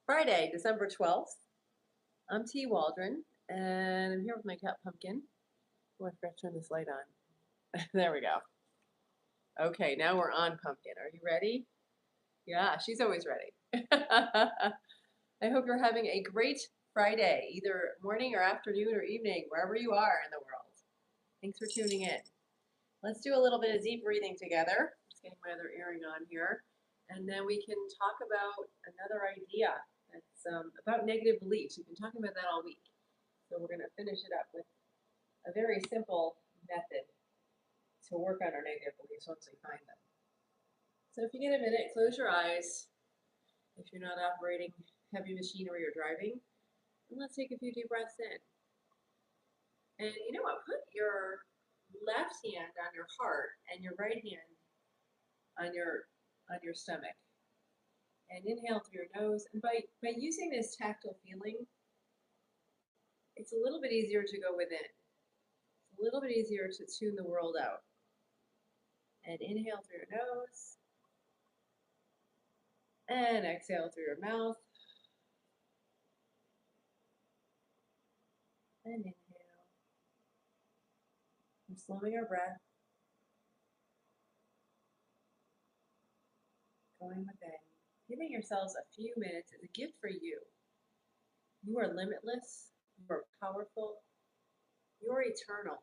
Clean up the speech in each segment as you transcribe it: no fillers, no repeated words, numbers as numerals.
Friday, December 12th. I'm T. Waldron, and I'm here with my cat Pumpkin. Oh, I forgot to turn this light on. There we go. Okay, now we're on Pumpkin. Are you ready? Yeah, she's always ready. I hope you're having a great Friday, either morning or afternoon or evening, wherever you are in the world. Thanks for tuning in. Let's do a little bit of deep breathing together. Just getting my other earring on here. And then we can talk about another idea that's about negative beliefs. We've been talking about that all week. So we're going to finish it up with a very simple method to work on our negative beliefs once we find them. So if you get a minute, close your eyes. If you're not operating heavy machinery or driving, and let's take a few deep breaths in. And you know what? Put your left hand on your heart and your right hand on your stomach. And inhale through your nose. And by using this tactile feeling, it's a little bit easier to go within. It's a little bit easier to tune the world out. And inhale through your nose. And exhale through your mouth. And inhale. We're slowing our breath. Going within. Giving yourselves a few minutes is a gift for you. You are limitless. You are powerful. You are eternal.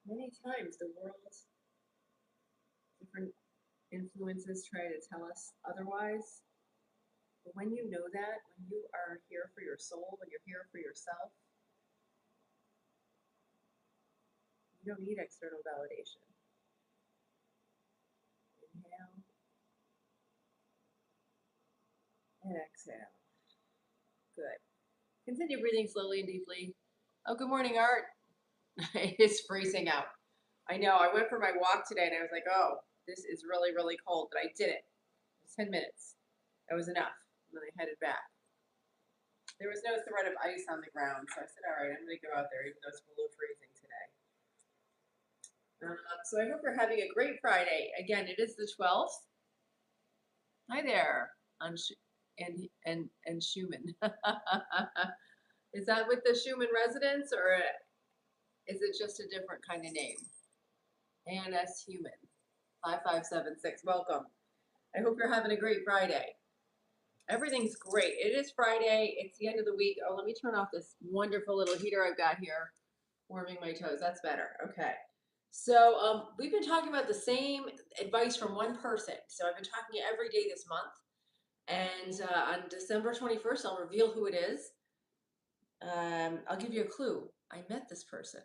Many times the world's different influences try to tell us otherwise. But when you know that, when you are here for your soul, when you're here for yourself, you don't need external validation. Inhale and exhale. Good. Continue breathing slowly and deeply. Oh, good morning, Art. It is freezing out. I know. I went for my walk today and I was like, oh, this is really, really cold, but I did it. It was 10 minutes. That was enough. And then I headed back. There was no threat of ice on the ground, so I said, all right, I'm going to go out there, even though it's below freezing today. So I hope you're having a great Friday. Again, it is the 12th. Hi there, and Schumann. Is that with the Schumann residence, or is it just a different kind of name? ANS Human, 5576. Welcome. I hope you're having a great Friday. Everything's great. It is Friday. It's the end of the week. Oh, let me turn off this wonderful little heater I've got here, warming my toes. That's better. Okay. So we've been talking about the same advice from one person. So I've been talking every day this month. And on December 21st, I'll reveal who it is. I'll give you a clue. I met this person.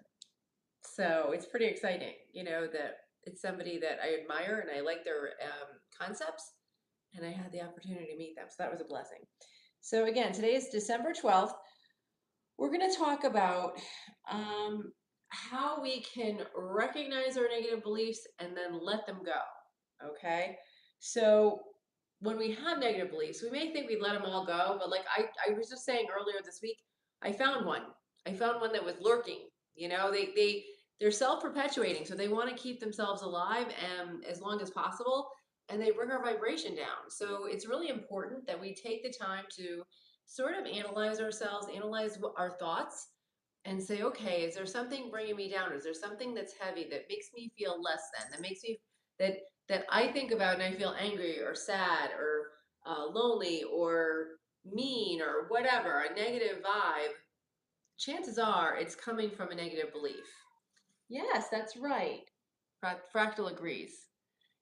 So it's pretty exciting, you know, that it's somebody that I admire and I like their concepts. And I had the opportunity to meet them. So that was a blessing. So again, today is December 12th. We're going to talk about how we can recognize our negative beliefs and then let them go. Okay. So when we have negative beliefs, we may think we let them all go, but like I was just saying earlier this week, I found one. I found one that was lurking. You know, they're self-perpetuating, so they want to keep themselves alive as long as possible, and they bring our vibration down. So it's really important that we take the time to sort of analyze ourselves, analyze our thoughts, and say, okay, is there something bringing me down? Is there something that's heavy that makes me feel less than, that makes me that I think about and I feel angry or sad or lonely or mean or whatever, a negative vibe? Chances are it's coming from a negative belief. Yes, that's right. Fractal agrees.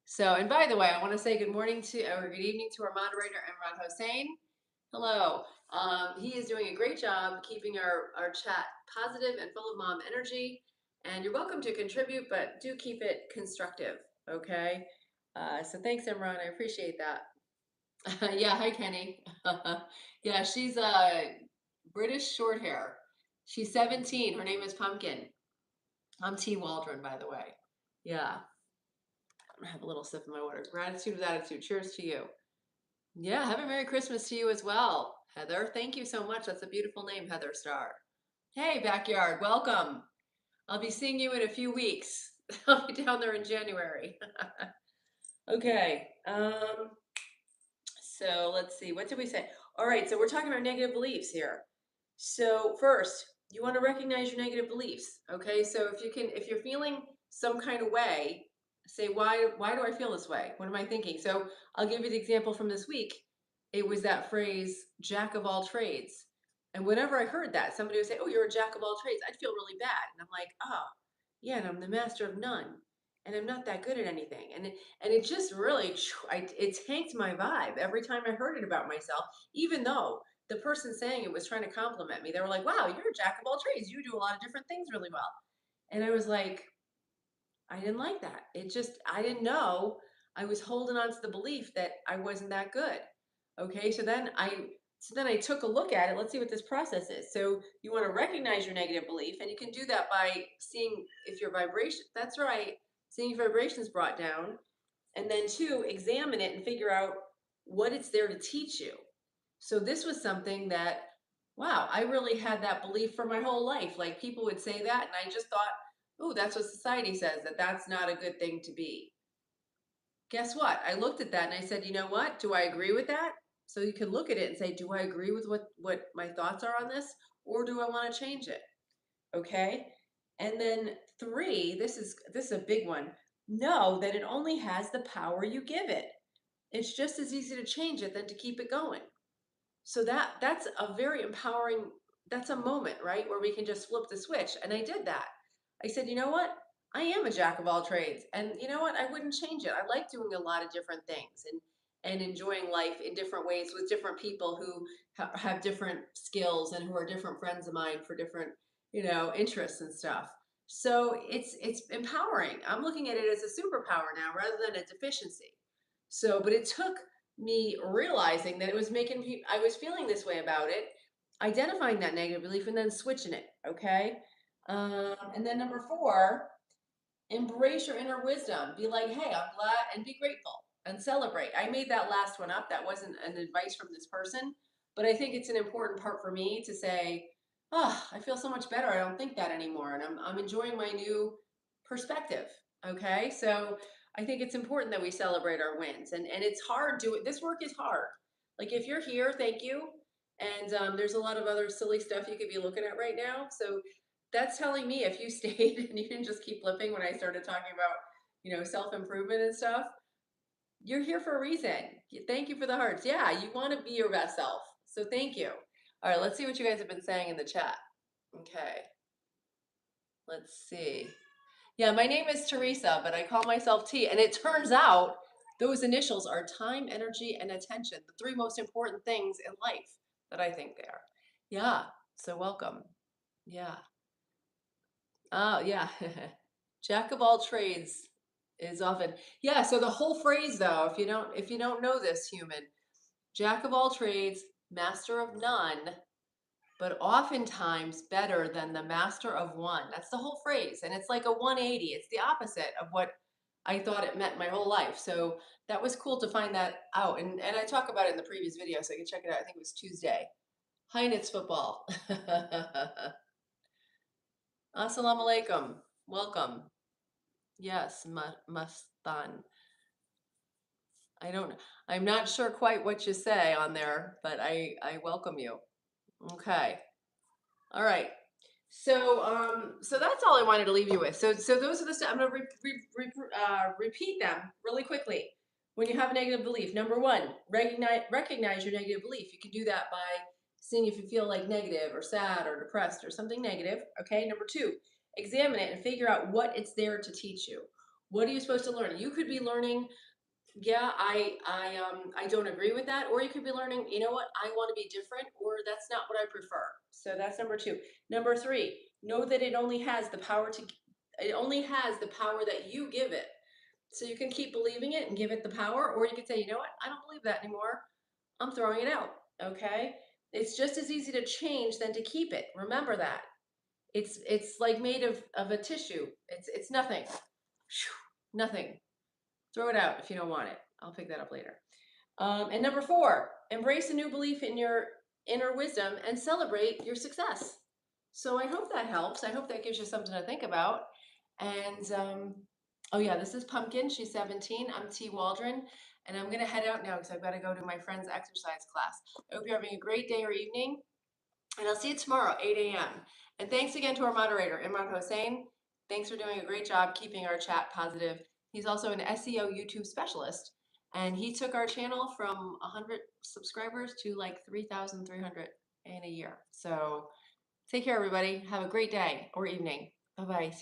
So, and by the way, I want to say good morning to, or good evening to our moderator, Imran Hossain. Hello. He is doing a great job keeping our chat positive and full of mom energy. And you're welcome to contribute, but do keep it constructive, okay? So thanks, Imran. I appreciate that. Yeah, hi, Kenny. Yeah, she's British short hair. She's 17. Her name is Pumpkin. I'm T. Waldron, by the way. Yeah. I have a little sip of my water. Gratitude with attitude. Cheers to you. Yeah, have a Merry Christmas to you as well, Heather. Thank you so much. That's a beautiful name, Heather Star. Hey, backyard, welcome. I'll be seeing you in a few weeks. I'll be down there in January. Okay. So let's see. What did we say? All right. So we're talking about negative beliefs here. So first, you want to recognize your negative beliefs. Okay. So if you're feeling some kind of way, say why do I feel this way? What am I thinking? So I'll give you the example from this week. It was that phrase, jack of all trades. And whenever I heard that, somebody would say, "Oh, you're a jack of all trades," I'd feel really bad. And I'm like, "Oh, yeah, and I'm the master of none. And I'm not that good at anything." And it just really, it tanked my vibe every time I heard it about myself, even though the person saying it was trying to compliment me. They were like, "Wow, you're a jack of all trades. You do a lot of different things really well." And I was like, I didn't like that. I didn't know. I was holding on to the belief that I wasn't that good. Okay, so then I took a look at it. Let's see what this process is. So you want to recognize your negative belief, and you can do that by seeing if your vibration, that's right, seeing if vibration's brought down, and then two, examine it and figure out what it's there to teach you. So this was something that, wow, I really had that belief for my whole life. Like people would say that, and I just thought, oh, that's what society says, that that's not a good thing to be. Guess what? I looked at that and I said, you know what? Do I agree with that? So you can look at it and say, do I agree with what my thoughts are on this, or do I want to change it? Okay. And then three, this is a big one. Know that it only has the power you give it. It's just as easy to change it than to keep it going. So that's a very empowering, that's a moment, right? Where we can just flip the switch. And I did that. I said, you know what? I am a jack of all trades. And you know what? I wouldn't change it. I like doing a lot of different things and enjoying life in different ways with different people who have different skills and who are different friends of mine for different, interests and stuff. So it's empowering. I'm looking at it as a superpower now rather than a deficiency. So, but it took me realizing that it was making me, I was feeling this way about it, identifying that negative belief and then switching it. Okay. And then number four, embrace your inner wisdom. Be like, hey, I'm glad, and be grateful and celebrate. I made that last one up. That wasn't an advice from this person, but I think it's an important part for me to say, oh, I feel so much better. I don't think that anymore. And I'm enjoying my new perspective. Okay. So I think it's important that we celebrate our wins, and it's hard to, this work is hard. Like if you're here, thank you. And there's a lot of other silly stuff you could be looking at right now. So that's telling me if you stayed and you didn't just keep flipping when I started talking about, self-improvement and stuff, you're here for a reason. Thank you for the hearts. Yeah, you want to be your best self. So thank you. All right, let's see what you guys have been saying in the chat. Okay, let's see. Yeah, my name is Teresa, but I call myself T. And it turns out those initials are time, energy, and attention, the three most important things in life that I think they are. Yeah, so welcome. Yeah. Oh, yeah. Jack of all trades is often. Yeah, so the whole phrase though, if you don't know this, human, jack of all trades, master of none, but oftentimes better than the master of one. That's the whole phrase. And it's like a 180. It's the opposite of what I thought it meant my whole life. So that was cool to find that out. And I talk about it in the previous video, so you can check it out. I think it was Tuesday. Heinitz football. Assalamu alaikum. Welcome. Yes, Mustan. I don't, I'm not sure quite what you say on there, but I welcome you. Okay. All right. So that's all I wanted to leave you with. So those are the steps. I'm going to repeat them really quickly. When you have a negative belief, number one, recognize your negative belief. You can do that by seeing if you feel like negative or sad or depressed or something negative. Okay. Number two, examine it and figure out what it's there to teach you. What are you supposed to learn? You could be learning, yeah, I don't agree with that. Or you could be learning, you know what, I want to be different, or that's not what I prefer. So that's number two. Number three, know that it only has the power that you give it. So you can keep believing it and give it the power, or you could say, you know what, I don't believe that anymore. I'm throwing it out. Okay. It's just as easy to change than to keep it. Remember that. It's like made of a tissue. It's nothing. Nothing. Throw it out if you don't want it. I'll pick that up later. And number four, embrace a new belief in your inner wisdom and celebrate your success. So I hope that helps. I hope that gives you something to think about. And oh yeah, this is Pumpkin. She's 17. I'm T. Waldron, and I'm gonna head out now because I've got to go to my friend's exercise class. I hope you're having a great day or evening, and I'll see you tomorrow, 8 a.m. And thanks again to our moderator, Imran Hossain. Thanks for doing a great job keeping our chat positive. He's also an SEO YouTube specialist, and he took our channel from 100 subscribers to like 3,300 in a year. So take care, everybody. Have a great day or evening. Bye bye.